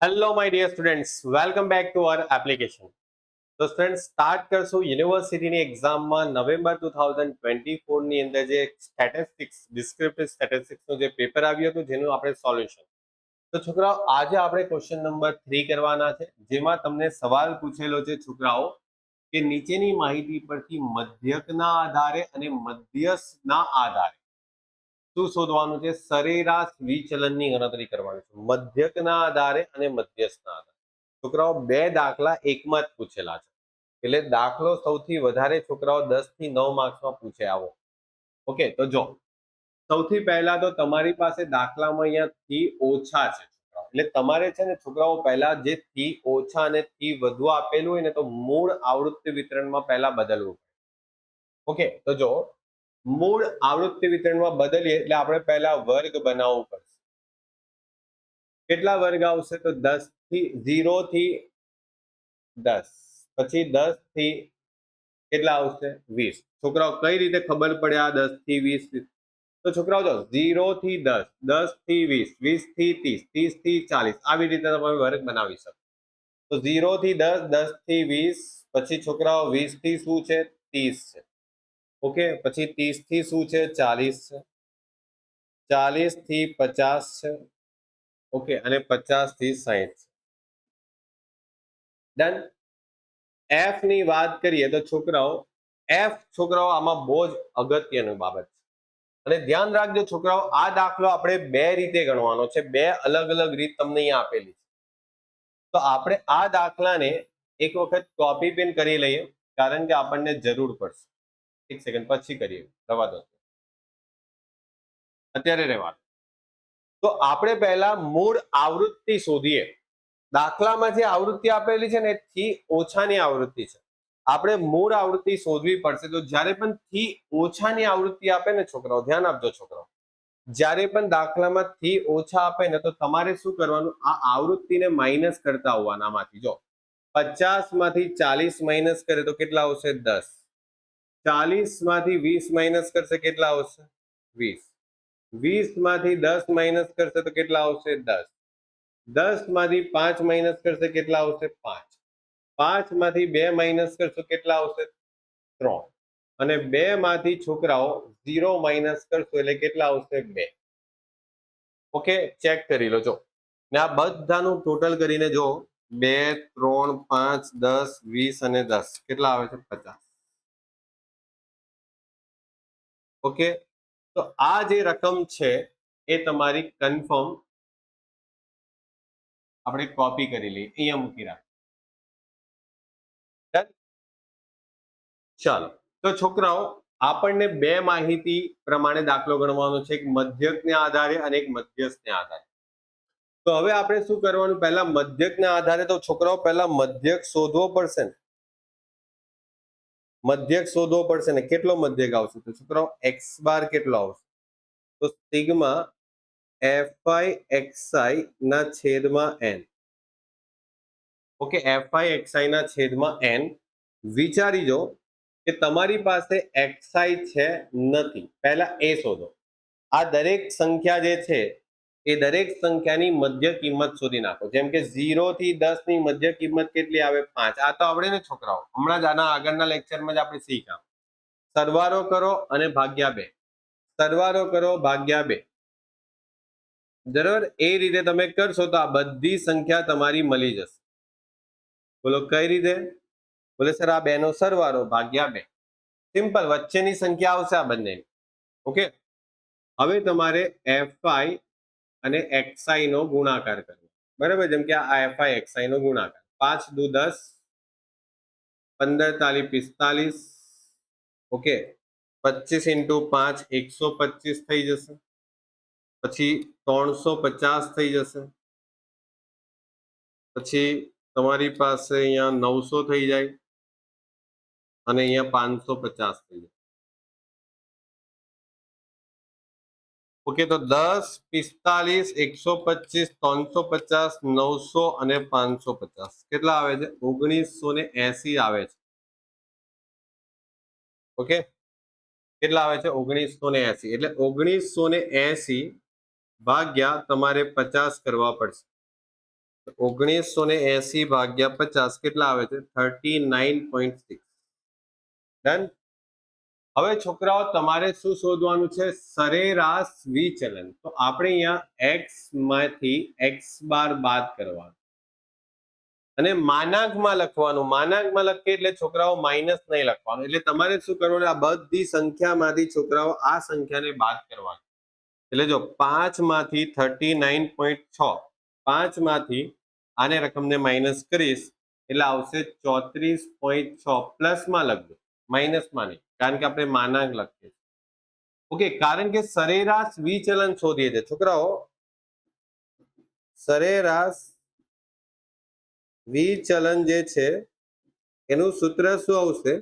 Hello my dear students, welcome back to our application. તો student start કરશું યુનિવર્સિટીની એક્ઝામમાં નવેમ્બર 2024 ની અંદર જે સ્ટેટિસ્ટિક્સ ડિસ્ક્રિપ્ટિવ સ્ટેટિસ્ટિક્સનું જે પેપર આવ્યું હતું જેનું આપણે સોલ્યુશન. તો છોકરાઓ આજે આપણે ક્વેશ્ચન નંબર 3 કરવાના છે, જેમાં તમને સવાલ પૂછેલો છે છોકરાઓ કે નીચેની માહિતી પરથી મધ્યકના આધારે અને મધ્યસ્થના આધારે શું શોધવાનું છે? સરેરાશ વિચલનની ગણતરી કરવાની છે મધ્યકના આધારે અને મધ્યસ્થના આધારે. છોકરાઓ બે દાખલા એકમાં જ પૂછેલા છે, એટલે દાખલો સૌથી વધારે છોકરાઓ 10 થી 9 માર્ક્સમાં પૂછે આવો. ઓકે, તો જો સૌથી પહેલા તો તમારી પાસે દાખલામાં અહીંયા થી ઓછા છે છોકરાઓ, એટલે તમારે છે ને છોકરાઓ પહેલા જે થી ઓછા અને થી વધુ આપેલું હોય ને તો મૂળ આવૃત્તિ વિતરણમાં પહેલા બદલવું. ઓકે, તો જો મૂળ આવૃત્તિ વિતરણમાં બદલીએ એટલે આપણે પહેલા વર્ગ બનાવવું પડશે. કેટલા વર્ગ આવશે? તો 10 થી 0 થી 10, પછી 10 થી કેટલા આવશે? 20. છોકરાઓ કઈ રીતે ખબર પડે આ 10 થી 20? તો છોકરાઓ જો 0 થી 10, 10 થી 20, 20 થી 30, 30 થી 40 આવી રીતે તમે વર્ગ બનાવી શકો. તો 0 થી 10, 10 થી 20, પછી છોકરાઓ 20 થી શું છે? 30 છે. ઓકે, પછી 30 થી શું છે? 40 છે. 40 થી 50 છે. ઓકે, અને 50 થી 60 છે. ડન. એફ ની વાત કરીએ તો છોકરાઓ આમાં બહુ જ અગત્યની બાબત છે, અને ધ્યાન રાખજો છોકરાઓ, આ દાખલો આપણે બે રીતે ગણવાનો છે. બે અલગ અલગ રીત તમને અહીંયા આપેલી છે. તો આપણે આ દાખલાને એક વખત કોપી પેન કરી લઈએ, કારણ કે આપણને જરૂર પડશે. એક સેકન્ડ પછી કરીએ, રવા દો, અત્યારે રહેવા. તો આપણે પહેલા મૂળ આવૃત્તિ શોધીએ. દાખલામાં જે આવૃત્તિ આપેલી છે ને થી ઓછાની આવૃત્તિ છે, આપણે મૂળ આવૃત્તિ શોધવી પડશે. તો જ્યારે પણ થી ઓછાની આવૃત્તિ આપે ને છોકરાઓ, ધ્યાન આપજો છોકરાઓ, જ્યારે પણ દાખલામાં થી ઓછા આપે ને તો તમારે શું કરવાનું? આ આવૃત્તિને માઇનસ કરતા હોવાના. આમાંથી જો 50 માંથી 40 માઇનસ કરે તો કેટલા આવશે? 10. 40 માંથી 20 માઇનસ કરશે, કેટલા આવશે? 20. 20 માંથી 10 માઇનસ કરશે તો કેટલા આવશે? 10. 10 માંથી 5 માઇનસ કરશે, કેટલા આવશે? 5. 5 માંથી 2 માઇનસ કરશો, કેટલા આવશે? 3. અને 2 માંથી છોકરાઓ 0 માઇનસ કરશો એટલે કેટલા આવશે? 2. ઓકે, ચેક કરી લો. જો ને આ બધાનું ટોટલ કરીને જો 2, 3, 5, 10, 20 અને 10 કેટલા આવે છે? 50. ઓકે, તો આ જે રકમ છે એ તમારી કન્ફર્મ આપણે કોપી કરી લઈએ, અહીંયા મૂકી રાખ. ચાલો, તો છોકરાઓ આપણને બે માહિતી પ્રમાણે દાખલો ગણવાનો છે, એક મધ્યકને આધારે અને એક મધ્યસ્થને આધારે. તો હવે આપણે શું કરવાનું? પહેલા મધ્યકના આધારે તો છોકરાઓ પહેલા મધ્યક શોધવો પડશે ને. મધ્યક શોધવો પડશે ને. કેટલો મધ્યક આવશે? તો છોકરાઓ x બાર કેટલો આવશે? તો સિગ્મા fi ના છેદમાં n. ઓકે, fi ના છેદમાં n. વિચારી જો કે તમારી પાસે xi છે નથી, પહેલા એ શોધો. આ દરેક સંખ્યા જે છે એ દરેક સંખ્યાની મધ્ય કિંમત શોધી નાખો. જેમ કે 0 થી 10 ની મધ્ય કિંમત કેટલી આવે? 5. આ તો આવડે ને છોકરાઓ, હમણાં જ આના આગળના લેક્ચરમાં જ આપણે શીખ્યા. સરવાળો કરો અને ભાગ્યા 2. સરવાળો કરો ભાગ્યા 2. બરાબર, એ રીતે તમે કરશો તો આ બધી સંખ્યા તમારી મળી જશે. બોલો કઈ રીતે? બોલે સર આ 2 નો સરવાળો ભાગ્યા 2. સિમ્પલ, વચ્ચેની સંખ્યા આવશે આ બંને. ઓકે, હવે તમારે fi અને xi નો ગુણાકાર કરવો. બરાબર, જેમ કે આ fi xi નો ગુણાકાર 5 દુ 10, 15 તાલી 45. ઓકે, 25 ઇન્ટુ 5 125 થઈ જશે. પછી 350 થઈ જશે. પછી તમારી પાસે અહીંયા 900 થઈ જાય અને અહીંયા 550 થઈ જાય. ઓકે, તો 10, 45, 125, 350, 900 અને 550 કેટલા આવે છે? 1980 આવે છે. ઓકે, કેટલા આવે છે? 1980. એટલે 1980 ભાગ્યા તમારે 50 કરવા પડશે. 1980 ભાગ્યા 50 કેટલા આવે છે? 39.6. ડન. હવે છોકરાઓ તમારે શું શોધવાનું છે? સરેરાશ વિચલન. તો આપણે અહીંયા x માંથી x બાર બાદ કરવાનું અને માનાંકમાં લખવાનું. માનાંકમાં લખીએ એટલે છોકરાઓ માઇનસ નહીં લખવાનું. એટલે તમારે શું કરવાનું? આ બધી સંખ્યામાંથી છોકરાઓ આ સંખ્યાને બાદ કરવાની. એટલે જો 5 માંથી 39.6, 5 માંથી આને રકમને માઇનસ કરીશ એટલે આવશે 34.6. પ્લસમાં લખજો, માઇનસમાં નહીં, કારણ કે આપણે માનાંક લખીએ. ઓકે, કારણ કે સરેરાશ વિચલન શોધીએ છીએ છોકરાઓ. સરેરાશ વિચલન જે છે એનું સૂત્ર શું આવશે?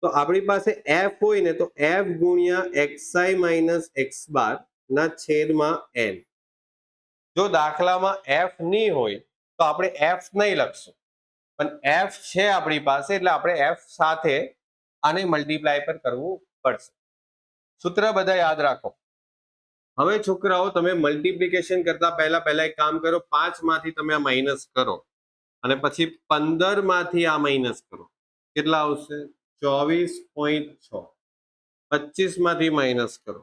તો આપણી પાસે f હોય ને તો f ગુણ્યા xi માઇનસ x બાર ના છેદમાં n. જો દાખલામાં f નહીં હોય તો આપણે f નહીં લખશું, પણ f છે આપણી પાસે એટલે આપણે f સાથે આને મલ્ટીપ્લાય પર કરવું પડશે. સૂત્ર બધા યાદ રાખો. હવે છોકરાઓ તમે મલ્ટીપ્લિકેશન કરતા પહેલા એક કામ કરો. 5 માંથી તમે આ માઇનસ કરો અને પછી 15 માંથી આ માઇનસ કરો. કેટલા આવશે? 24.6. 25 માંથી માઇનસ કરો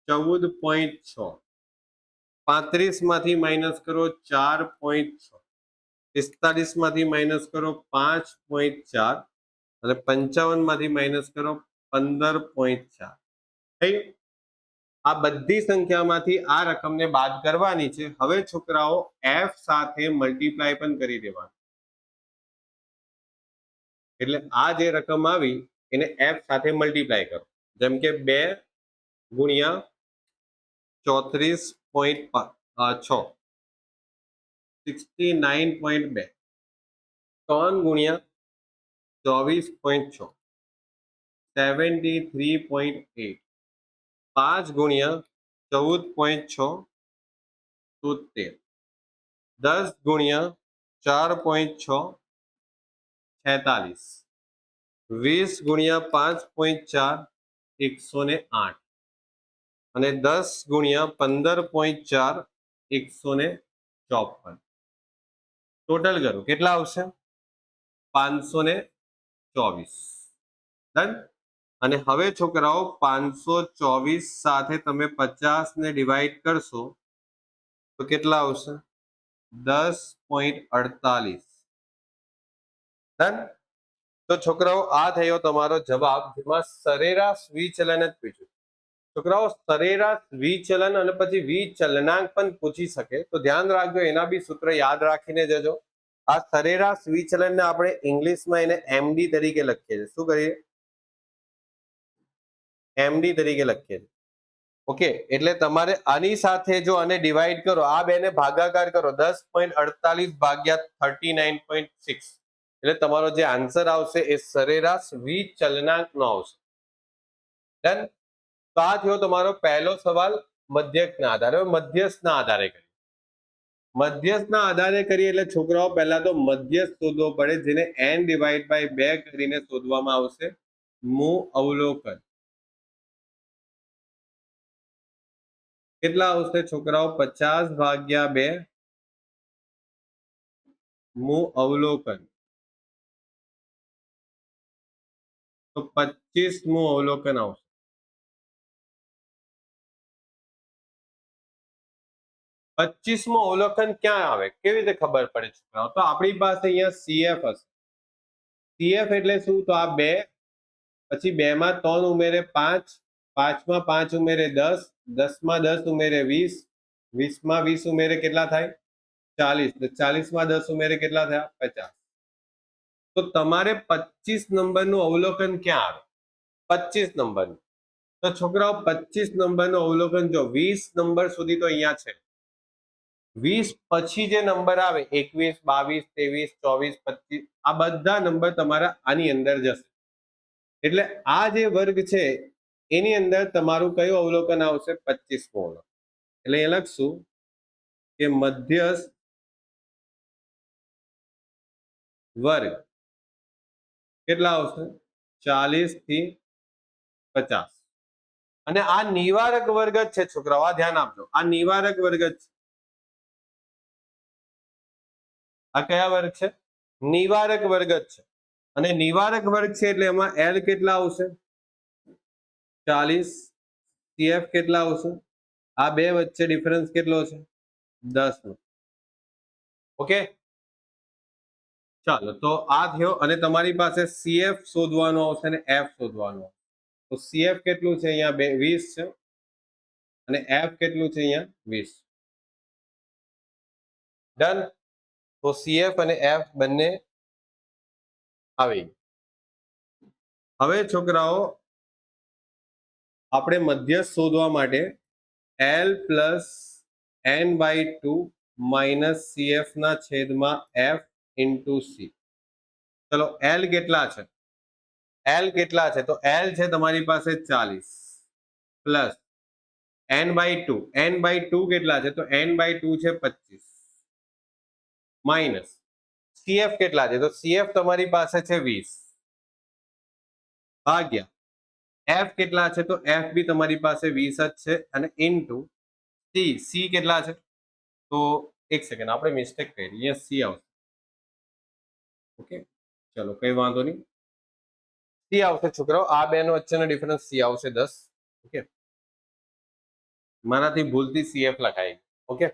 14.6. 35 માંથી માઇનસ કરો 4.6. 45 માંથી માઇનસ કરો 5.4 અને 55 માંથી માઇનસ કરો 15.4. થઈ? આ બધી સંખ્યામાંથી આ રકમને બાદ કરવાની છે. હવે છોકરાઓ f સાથે મલ્ટીપ્લાય પણ કરી દેવાનું. એટલે આ જે રકમ આવી એને f સાથે મલ્ટીપ્લાય કરો. જેમ કે 2 ગુણ્યા 34.6 69.2, 3 ગુણ્યા 24.6 73.8, 5 ગુણ્યા 14.6 73, 10 ગુણ્યા 4.6 46, 20 ગુણ્યા 5.4 108 અને 10 ગુણ્યા 15.4 154. ટોટલ કરો કેટલા આવશે? 524. ડન. અને હવે છોકરાઓ 524 સાથે તમે 50 ને ડિવાઈડ કરશો તો કેટલા આવશે? 10.48. ડન. તો છોકરાઓ આ થયો તમારો જવાબ, જેમાં સરેરાશ વિચલન જ પૂછ્યું. છોકરાઓ સરેરાશ વિચલન અને પછી વિચલનાંક પણ પૂછી શકે, તો ધ્યાન રાખજો, એના બી સૂત્ર યાદ રાખીને જજો. આ સરેરાશ વિચલનને આપણે ઇંગ્લિશમાં એને એમડી તરીકે લખીએ છીએ. શું કરીએ? એમડી તરીકે લખીએ છીએ. ઓકે, એટલે તમારે આની સાથે જો આને ડિવાઈડ કરો, આ બેને ભાગાકાર કરો, 10.48 ભાગ્યા 39.6, એટલે તમારો જે આન્સર આવશે એ સરેરાશ વિચલનાંકનો આવશે. ડન. તો આ થયો તમારો પહેલો સવાલ મધ્યકના આધારે. મધ્યસ્થના આધારે કરીએ. મધ્યસ્થના આધારે કરીએ એટલે છોકરાઓ પહેલા તો મધ્યસ્થ શોધવો પડે, જેને n ડિવાઈડ બાય 2 કરીને શોધવામાં આવશે. મૂ અવલોકન કેટલા આવશે છોકરાઓ? 50 ભાગ્યા 2 મૂ અવલોકન, તો 25 મૂ અવલોકન આવશે. પચીસમું અવલોકન ક્યાં આવે? કેવી રીતે ખબર પડે છોકરાઓ? તો આપણી પાસે અહીંયા CF હશે. CF એટલે શું? તો આ 2, પછી 2 માં 3 ઉમેરે 5, 5 માં 5 ઉમેરે 10, 10 માં 10 ઉમેરે 20, 20 માં 20 ઉમેરે કેટલા થાય? 40, 40 માં 10 ઉમેરે કેટલા થયા? 50. તો તમારે 25 નંબરનું અવલોકન ક્યાં આવે? 25 નંબરનું. તો છોકરાઓ 25 નંબરનું અવલોકન જો 20 નંબર સુધી તો અહીંયા છે. 20 પછી જે નંબર આવે 21, 22, 23, 24, 25, આ બધા નંબર તમારા આની અંદર જશે. એટલે આ જે વર્ગ છે એની અંદર તમારું કયું અવલોકન આવશે? 25મું અવલોકન. એટલે એ લખશું કે મધ્યસ્થ વર્ગ કેટલા આવશે? 40 થી 50. અને આ નિવારક વર્ગ જ છે છોકરાઓ, આ ધ્યાન આપજો, આ નિવારક વર્ગ જ છે. આ કયા વર્ગ છે? નિવારક વર્ગ જ છે. અને નિવારક વર્ગ છે એટલે એમાં એલ કેટલા આવશે? 40. સીએફ કેટલા આવશે? આ બે વચ્ચે ડિફરન્સ કેટલો છે? 10 નો. ઓકે, ચાલો તો આ થયો. અને તમારી પાસે સીએફ શોધવાનો આવશે અને એફ શોધવાનો. તો સીએફ કેટલું છે? અહીંયા 20 છે અને એફ કેટલું છે? અહીંયા 20. ડન. તો સીએફ અને એફ બંને આવી. હવે છોકરાઓ આપણે મધ્યસ્થ શોધવા માટે L plus N by 2 minus CF ના છેદમાં એફ ઇન્ટુ સી. ચલો એલ કેટલા છે? એલ કેટલા છે? તો એલ છે તમારી પાસે 40 plus N by 2. N by 2 કેટલા છે? તો એન બાય 2 છે 25 માઇનસ સીએફ કેટલા છે? તો સીએફ તમારી પાસે છે 20 ભાગ્યા એફ કેટલા છે? તો એફ બી તમારી પાસે 20 જ છે અને ઇનટુ સી. સી કેટલા છે? તો એક સેકન્ડ, આપણે મિસ્ટેક કરી. અહીંયા સી આવશે. ઓકે, ચલો કઈ વાંધો નહીં. સી આવશે છોકરાઓ. આ બે નો વચ્ચેનો ડિફરન્સ સી આવશે 10. ઓકે, મારાથી ભૂલથી સીએફ લખાય. ઓકે,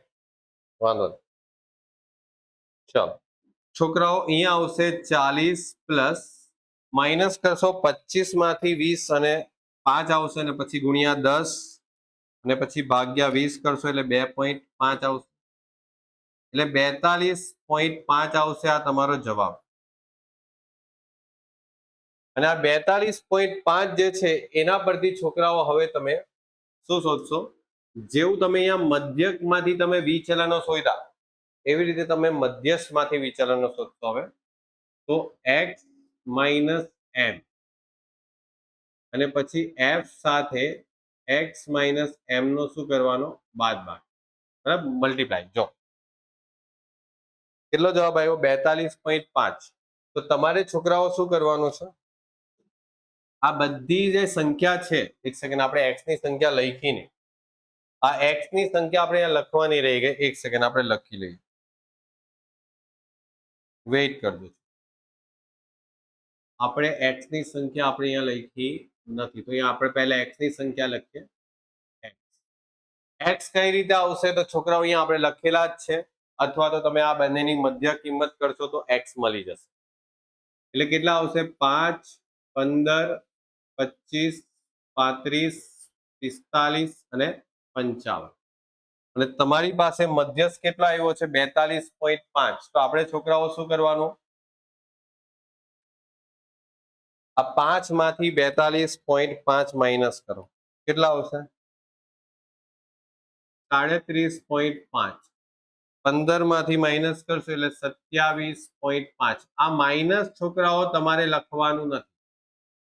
વાંધો નહીં. ચલો છોકરાઓ અહીંયા આવશે 40 પ્લસ માઇનસ કરશો 25 માંથી 20 અને 5 આવશે અને પછી ગુણ્યા 10 અને પછી ભાગ્યા 20 કરશો એટલે 2.5 આવશે. એટલે 42.5 આવશે આ તમારો જવાબ. અને આ 42.5 જે છે એના પરથી છોકરાઓ હવે તમે શું શોધશો? જેવું તમે અહીંયા મધ્યકમાંથી તમે વિચલનો શોધ્યા એવી રીતે તમે મધ્યસ્થમાંથી વિચલનો શોધશો. હવે તો x માઇનસ m અને પછી f સાથે x માઇનસ m નો શું કરવાનો? બાદબાકી. બરાબર, મલ્ટીપ્લાય. જો કેટલો જવાબ આવ્યો? 42.5. તો તમારે છોકરાઓ શું કરવાનું છે? આ બધી જે સંખ્યા છે, એક સેકન્ડ, આપણે x ની સંખ્યા લખી નહીં. આ x ની સંખ્યા આપણે અહીંયા લખવાની રહી ગઈ. એક સેકન્ડ, આપણે લખી લઈએ. વેઇટ કરજો. આપણે x ની સંખ્યા આપણે અહીંયા લખી નથી, તો અહીંયા આપણે પહેલા x ની સંખ્યા લખીએ. x કઈ રીતે આવશે? તો છોકરાઓ અહીંયા આપણે લખેલા જ છે, અથવા તો તમે આ બંનેની મધ્ય કિંમત કરશો તો x મળી જશે. એટલે કેટલા આવશે? 5, 15, 25, 35, 45 અને 55. અને તમારી પાસે મધ્યસ્થ કેટલો આવ્યો છે? 42.5. તો આપણે છોકરાઓ શું કરવાનું? આ 5 માંથી 42.5 માઇનસ કરો. કેટલા આવશે? 37.5. 15 માંથી માઇનસ કરશો એટલે 27.5. આ માઇનસ છોકરાઓ તમારે લખવાનું નથી.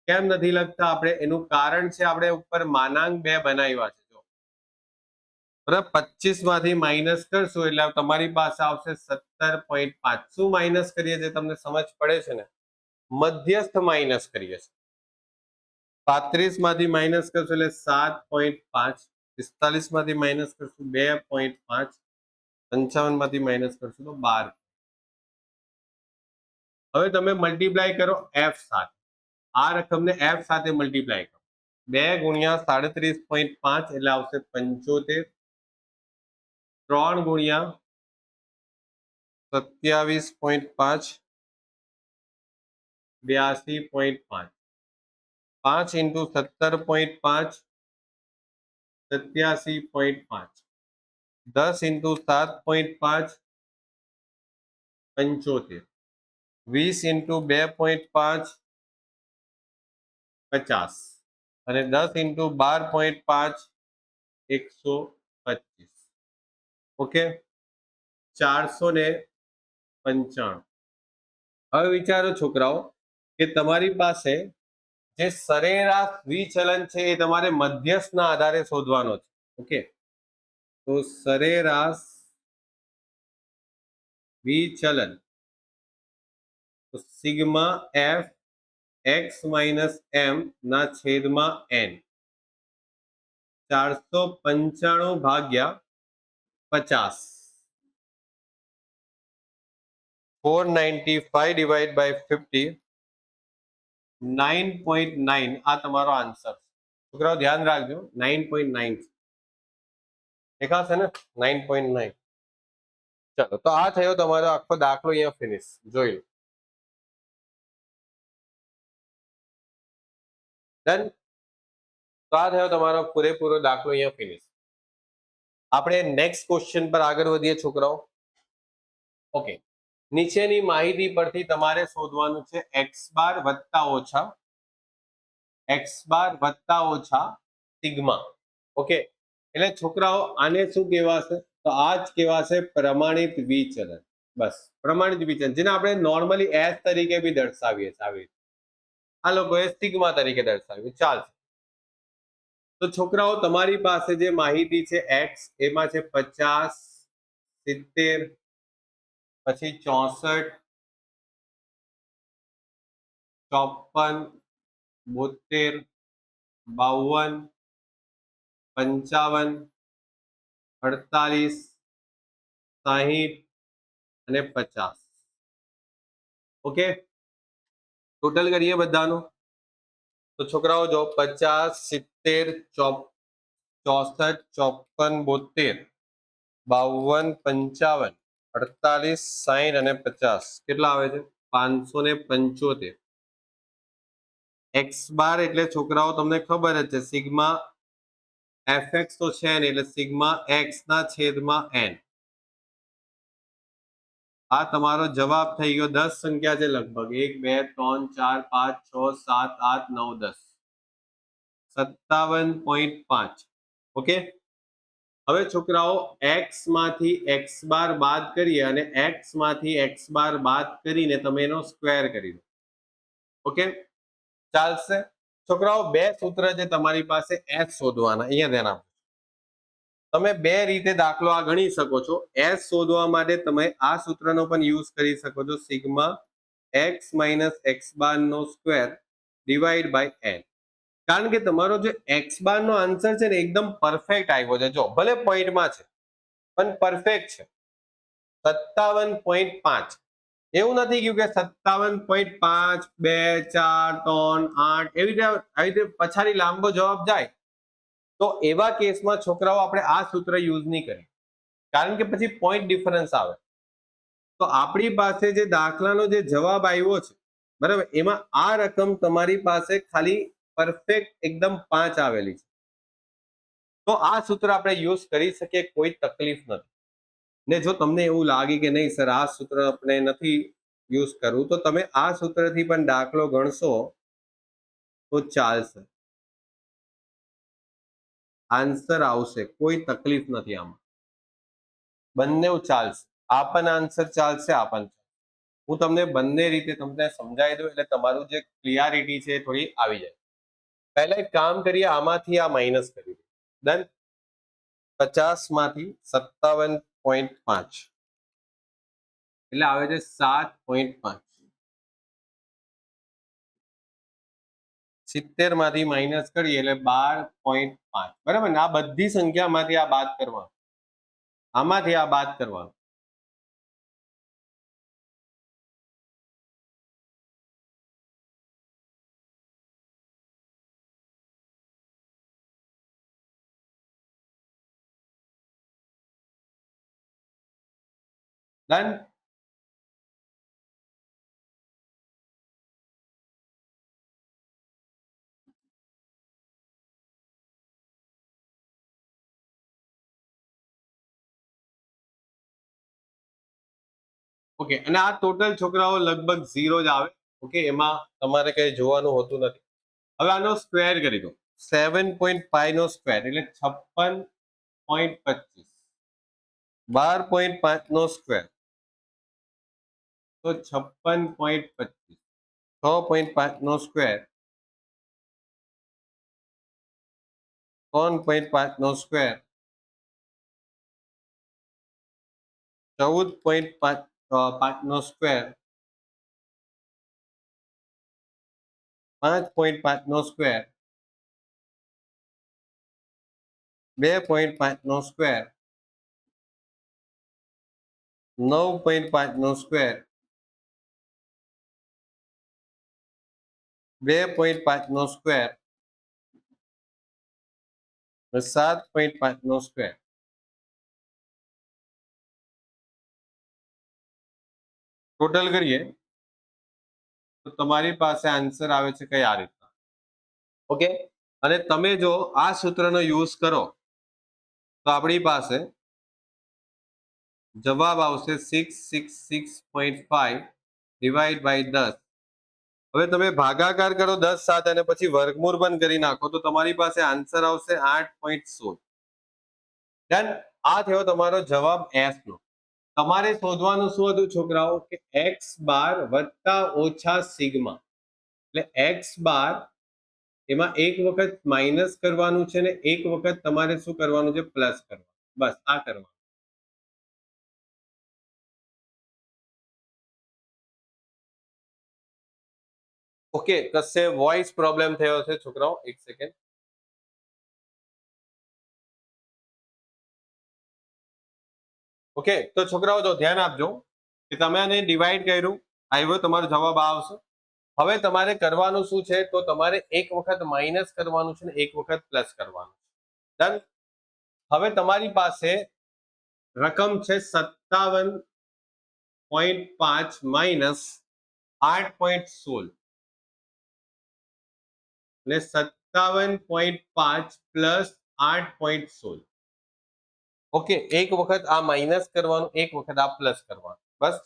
કેમ નથી લખતા આપણે? એનું કારણ છે આપણે ઉપર માનાંક 2 બનાવ્યા છે. જો બરાબર, 25 માંથી માઇનસ કરશો એટલે તમારી પાસે આવશે 17.5. શું માઇનસ કરીએ છીએ તમને સમજ પડે છે ને? મધ્યસ્થ માઇનસ કરીએ છીએ. 35 માંથી માઇનસ કરશો એટલે 7.5. 45 માંથી માઇનસ કરશું 2.5. 55 માંથી માઇનસ કરશું તો 12. હવે તમે મલ્ટીપ્લાય કરો એફ સાથે. આ રકમને એફ સાથે મલ્ટીપ્લાય કરો. 2 ગુણ્યા 37.5 એટલે આવશે 75. 3 ગુણ્યા 27.5 82.5. 5 ઇન્ટુ 17.5 87.5. 10 ઇન્ટુ 7.5 75. 20 ઇન્ટુ 2.5 50. અને 10 ઇન્ટુ 12.5 125. ઓકે, 495. હવે વિચારો છોકરાઓ કે તમારી પાસે જે સરેરાશ વિચલન છે એ તમારે મધ્યસ્થના આધારે શોધવાનો છે. ઓકે, તો સરેરાશ વિચલન તો sigma F x minus m ના છેદમાં n. 495 ભાગ્યા 50. 495 ડિવાઈડ બાય 50, 9.9 આ તમારો આન્સર. છોકરાઓ ધ્યાન રાખજો, 9.9 દેખાશે ને, 9.9. ચલો, તો આ થયો તમારો આખો દાખલો, અહીંયા ફિનિશ. જોઈ લો. ડન. તો આ થયો તમારો પૂરેપૂરો દાખલો, અહીંયા ફિનિશ. આપણે નેક્સ્ટ ક્વેશ્ચન પર આગળ વધીએ છોકરાઓ. ઓકે, નીચેની માહિતી પરથી તમારે શોધવાનું છે એક્સ બાર વત્તા ઓછા સિગ્મા. ઓકે, એટલે છોકરાઓ આને શું કહેવાશે? તો આ જ કહેવાશે પ્રમાણિત વિચલન. બસ, પ્રમાણિત વિચલન, જેને આપણે નોર્મલી એસ તરીકે બી દર્શાવીએ છીએ. આવી આ લોકોએ સિગ્મા તરીકે દર્શાવ્યું. ચાલશે. તો છોકરાઓ તમારી પાસે જે માહિતી છે એક્સ, એમાં છે 50, 70, પછી 64, 54, 72, 52, 55, 48, 60 અને 50. ઓકે, ટોટલ કરીએ બધાનું. તો છોકરાઓ જો 50, 70, 64, 54, 72, 52, 55, 48, 60 અને 50 કેટલા આવે છે? 575. એક્સ બાર એટલે છોકરાઓ તમને ખબર જ છે, સિગ્મા એફએક્સ તો છે ને, એટલે સિગ્મા એક્સ ના છેદમાં એન. આ તમારો જવાબ થઈ ગયો. 10 સંખ્યા છે લગભગ, 1 2 3 4 5 6 7 8 9 10, 57.5. ઓકે, હવે છોકરાઓ એક્સ માંથી એક્સ બાર બાદ કરીએ અને એક્સ માંથી એક્સ બાર બાદ કરીને તમે એનો સ્ક્વેર કરી દો. ઓકે, ચાલશે. છોકરાઓ બે સૂત્ર છે તમારી પાસે એસ શોધવાના, અહીંયા ધ્યાન આપો. તમે બે રીતે દાખલો આ ગણી શકો છો. એસ શોધવા માટે તમે આ સૂત્રનો પણ યુઝ કરી શકો છો, sigma x minus x bar નો સ્ક્વેર ડિવાઈડ બાય એન. કારણ કે તમારો જે એક્સ બાર નો આન્સર છે ને, એકદમ પરફેક્ટ આવ્યો છે. જો ભલે પોઈન્ટમાં છે પણ પરફેક્ટ છે, 57.5. એવું નથી કહ્યું કે 57.5 2 4 3 8 એવી રીતે પછાડી લાંબો જવાબ જાય. તો એવા કેસમાં છોકરાઓ આપણે આ સૂત્ર યુઝ નહીં કરીએ, કારણ કે પછી પોઈન્ટ ડિફરન્સ આવે. તો આપણી પાસે જે દાખલાનો જે જવાબ આવ્યો છે, બરાબર, એમાં આ રકમ તમારી પાસે ખાલી પરફેક્ટ એકદમ 5 આવેલી છે. તો આ સૂત્ર આપણે યુઝ કરી શકીએ, કોઈ તકલીફ નથી. ને જો તમને એવું લાગે કે નહીં સર આ સૂત્ર આપણે નથી યુઝ કરવું, તો તમે આ સૂત્રથી પણ દાખલો ગણશો તો ચાલશે, આન્સર આવશે, કોઈ તકલીફ નથી આમાં. બંને ચાલશે, આ પણ આન્સર ચાલશે, આ પણ. હું તમને બંને રીતે તમને સમજાવી દઉં એટલે તમારું જે ક્લિયરિટી છે થોડી આવી જાય. પહેલા એક કામ કરીએ, આમાંથી આ માઇનસ કરી દઈએ. ડન. 50 માંથી 57.5 એટલે આવે છે 7.5. 70 માંથી માઇનસ કરીએ એટલે 12.5. બરાબર ને? આ બધી સંખ્યામાંથી આ બાદ કરવાનું, આમાંથી આ બાદ કરવાનું. ડન. ઓકે, અને આ ટોટલ છોકરાઓ લગભગ 0 જ આવે. ઓકે, એમાં તમારે કઈ જોવાનું હોતું નથી. હવે આનો સ્ક્વેર કરી દો. 7.5 નો સ્ક્વેર એટલે 56.25. 12.5 નો સ્ક્વેર તો 56.25. 6.5 નો સ્ક્વેર 3.5 નો સ્ક્વેર 14.5 નો સ્ક્વેર 5.5 નો સ્ક્વેર 2.5 નો સ્ક્વેર 9.5 નો સ્ક્વેર 2.5 નો સ્ક્વેર 7.5 નો સ્ક્વેર. ટોટલ કરીએ તો તમારી પાસે આન્સર આવે છે કઈ આ રીતના. ઓકે, અને તમે જો આ સૂત્રનો યુઝ કરો તો આપણી પાસે જવાબ આવશે 666.5 ડિવાઈડ બાય 10. હવે તમે ભાગાકાર કરો 10 સાથે અને પછી વર્ગમૂળ પણ કરી નાખો તો તમારી પાસે આન્સર આવશે 8.16. ડન. આ થયો તમારો જવાબ એસ નો. તમારે શોધવાનું શું હતું છોકરાઓ કે એક્સ બાર વત્તા ઓછા સિગ્મા, એટલે એક્સ બાર એમાં એક વખત માઇનસ કરવાનું છે ને એક વખત તમારે શું કરવાનું છે પ્લસ કરવાનું. બસ આ કરવાનું. ઓકે, કશે વોઇસ પ્રોબ્લેમ થયો છે છોકરાઓ? એક સેકન્ડ. ઓકે, તો છોકરાઓ જો ધ્યાન આપજો કે તમે આને ડિવાઈડ કર્યું, આવ્યો તમારો જવાબ આવશે. હવે તમારે કરવાનું શું છે તો તમારે એક વખત માઇનસ કરવાનું છે ને એક વખત પ્લસ કરવાનું છે. ડન. હવે તમારી પાસે રકમ છે 57.5 માઇનસ 8.16 એટલે 57.5 પ્લસ 8.16. ઓકે, એક વખત આ માઇનસ કરવાનું એક વખત આ પ્લસ કરવાનું. બસ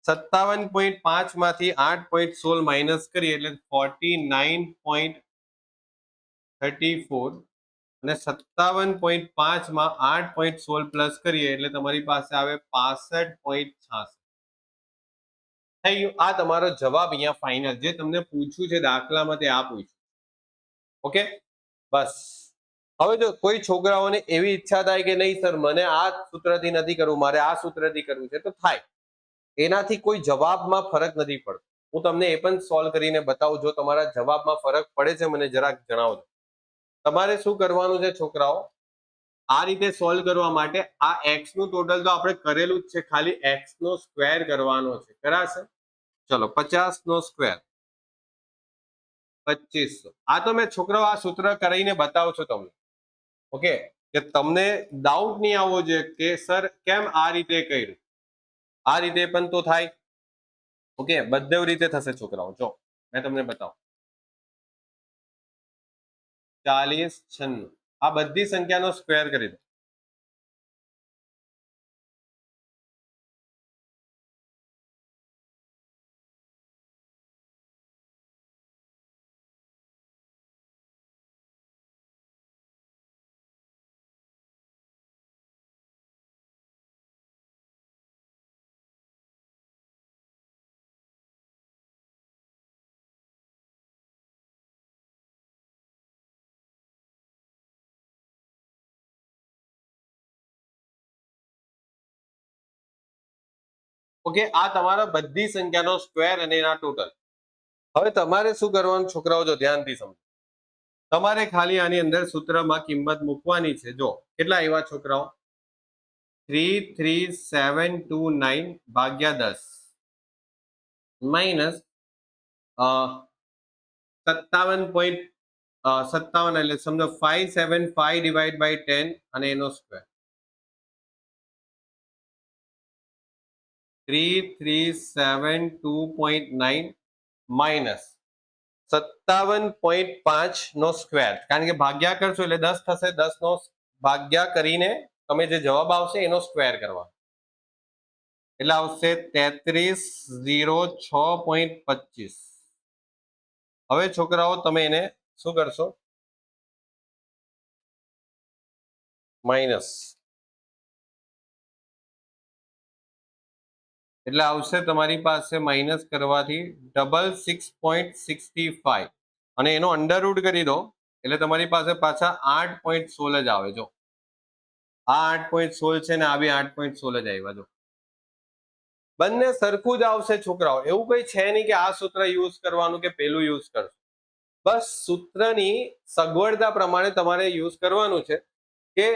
57.5 માંથી 8.16 માઇનસ કરીએ એટલે 49.34 અને 57.5 માં 8.16 પ્લસ કરીએ એટલે તમારી પાસે આવે 65.86. થઈ ગયું. આ તમારો જવાબ અહીંયા ફાઇનલ જે તમને પૂછ્યું છે દાખલામાં તે આ પૂછ્યું. ઓકે, બસ. હવે જો કોઈ છોકરાઓને એવી ઈચ્છા થાય કે નહીં સર મને આ સૂત્રથી નથી કરવું, મારે આ સૂત્રથી કરવું છે, તો થાય. એનાથી કોઈ જવાબમાં ફરક નથી પડતો. હું તમને એ પણ સોલ્વ કરીને બતાવું. જો તમારા જવાબમાં ફરક પડે છે મને જરાક જણાવજો. તમારે શું કરવાનું છે છોકરાઓ, આ રીતે સોલ્વ કરવા માટે આ એક્સ નું ટોટલ તો આપણે કરેલું જ છે, ખાલી એક્સ નો સ્ક્વેર કરવાનો છે. કરાશે? ચલો 50 નો સ્ક્વેર 2500. આ તો મેં છોકરાઓ આ સૂત્ર કરીને બતાવું છું તમને. ઓકે, કે તમને ડાઉટ નહીં આવવો જોઈએ કે સર કેમ આ રીતે કર્યું. આ રીતે પણ તો થાય. ઓકે, બધે રીતે થશે છોકરાઓ. જો મેં તમને બતાવું 40 96 આ બધી સંખ્યાનો સ્ક્વેર કરી દો. ઓકે, આ તમારા બધી સંખ્યાનો સ્ક્વેર અને એના ટોટલ. હવે તમારે શું કરવાનું છોકરાઓ, જો ધ્યાનથી સમજો. તમારે ખાલી આની અંદર સૂત્રમાં કિંમત મૂકવાની છે. જો કેટલા આવ્યા છોકરાઓ, 33729 ભાગ્યા 10 માઇનસ 57.57 એટલે સમજો 575 ડિવાઈડ બાય 10 અને એનો સ્ક્વેર 3372.9 માઇનસ 57.5 નો સ્ક્વેર, કારણ કે ભાગ્યા કરશો એટલે 10 થશે. 10 નો ભાગ્યા કરીને તમે જે જવાબ આવશે એનો સ્ક્વેર કરવાનો એટલે આવશે 3306.25. હવે છોકરાઓ તમે એને શું કરશો, માઇનસ એટલે આવશે તમારી પાસે માઇનસ કરવાથી 66.65 અને એનો અંડરરૂટ કરી દો એટલે તમારી પાસે પાછા 8.16 જ આવે. જો આ 8.16 છે ને આ બી 8.16 જ આવ્યા. જો બંને સરખું જ આવશે છોકરાઓ. એવું કઈ છે નહીં કે આ સૂત્ર યુઝ કરવાનું કે પેલું યુઝ કરશું. બસ સૂત્રની સગવડતા પ્રમાણે તમારે યુઝ કરવાનું છે. કે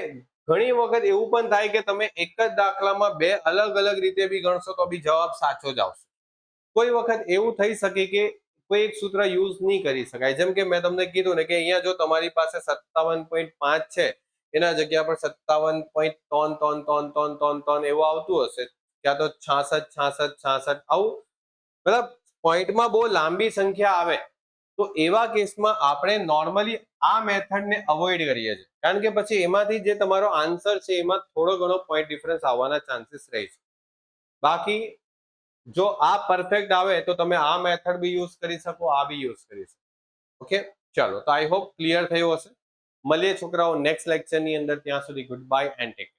ઘણી વખત એવું પણ થાય કે તમે એક જ દાખલામાં બે અલગ અલગ રીતે બી ગણશો તો બી જવાબ સાચો જ આવશે. કોઈ વખત એવું થઈ શકે કે કોઈ એક સૂત્ર યુઝ નહીં કરી શકાય. જેમ કે મેં તમને કીધું ને કે અહીંયા જો તમારી પાસે 57.5 છે, એના જગ્યા પર 57.33333 એવું આવતું હશે, ક્યાં તો 66 66 66 આવું, મતલબ પોઈન્ટમાં બહુ લાંબી સંખ્યા આવે તો એવા કેસમાં આપણે નોર્મલી આ મેથડને અવોઇડ કરીએ છીએ, કારણ કે પછી એમાંથી જે તમારો આન્સર છે એમાં થોડો ઘણો પોઈન્ટ ડિફરન્સ આવવાના ચાન્સીસ રહે છે. બાકી જો આ પરફેક્ટ આવે તો તમે આ મેથડ બી યુઝ કરી શકો, આ બી યુઝ કરી શકો. ઓકે, ચાલો, તો આઈ હોપ ક્લિયર થયું હશે. મળીએ છોકરાઓ નેક્સ્ટ લેક્ચરની અંદર. ત્યાં સુધી ગુડ બાય એન્ડ ટેક.